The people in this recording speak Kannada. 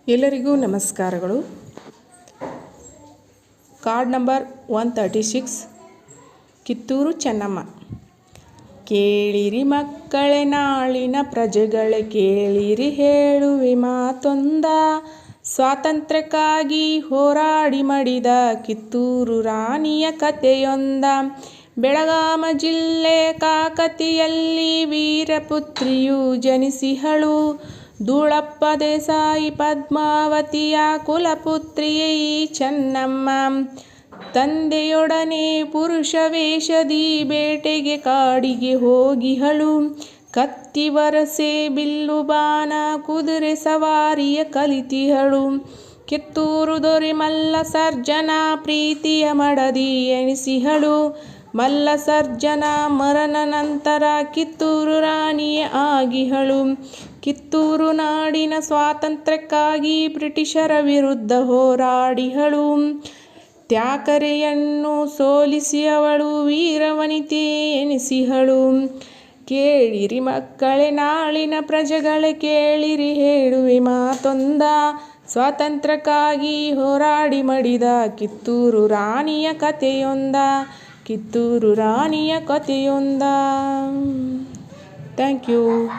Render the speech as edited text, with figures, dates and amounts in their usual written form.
ಎಲ್ಲರಿಗೂ ನಮಸ್ಕಾರಗಳು. Card number 136 Kittur Chennamma. ಕೇಳಿರಿ ಮಕ್ಕಳೇ ನಾಳಿನ ಪ್ರಜೆಗಳೇ, ಕೇಳಿರಿ ಹೇಳುವೆ ಮಾತೊಂದ. ಸ್ವಾತಂತ್ರ್ಯಕ್ಕಾಗಿ ಹೋರಾಡಿ ಮಡಿದ ಕಿತ್ತೂರು ರಾಣಿಯ ಕಥೆಯೊಂದ. ಬೆಳಗಾಮ ಜಿಲ್ಲೆ ಕಾಕತಿಯಲ್ಲಿ ವೀರಪುತ್ರಿಯು ಜನಿಸಿಹಳು. ಧೂಳಪ್ಪ ದೇಸಾಯಿ ಪದ್ಮಾವತಿಯ ಕುಲಪುತ್ರಿಯೇ ಈ ಚೆನ್ನಮ್ಮ. ತಂದೆಯೊಡನೆ ಪುರುಷ ವೇಷದಿ ಬೇಟೆಗೆ ಕಾಡಿಗೆ ಹೋಗಿಹಳು. ಕತ್ತಿ ವರಸೆ ಬಿಲ್ಲು ಬಾಣ ಕುದುರೆ ಸವಾರಿಯ ಕಲಿತಿಹಳು. ಕಿತ್ತೂರು ದೊರೆ ಮಲ್ಲ ಸರ್ಜನ ಪ್ರೀತಿಯ ಮಡದಿ ಎನಿಸಿಹಳು. ಮಲ್ಲ ಸರ್ಜನ ಮರಣ ನಂತರ ಕಿತ್ತೂರು ರಾಣಿಯ ಆಗಿಹಳು. ಕಿತ್ತೂರು ನಾಡಿನ ಸ್ವಾತಂತ್ರ್ಯಕ್ಕಾಗಿ ಬ್ರಿಟಿಷರ ವಿರುದ್ಧ ಹೋರಾಡಿಹಳು. ತ್ಯಾಕರೆಯನ್ನು ಸೋಲಿಸಿ ಅವಳು ವೀರವನಿತೆ ಎನಿಸಿಹಳು. ಕೇಳಿರಿ ಮಕ್ಕಳೇ ನಾಳಿನ ಪ್ರಜೆಗಳೇ, ಕೇಳಿರಿ ಹೇಳುವೆ ಮಾತೊಂದ. ಸ್ವಾತಂತ್ರ್ಯಕ್ಕಾಗಿ ಹೋರಾಡಿ ಮಡಿದ ಕಿತ್ತೂರು ರಾಣಿಯ ಕಥೆಯೊಂದ. ಕಿತ್ತೂರು ರಾಣಿಯ ಕಥೆಯೊಂದ. Thank you.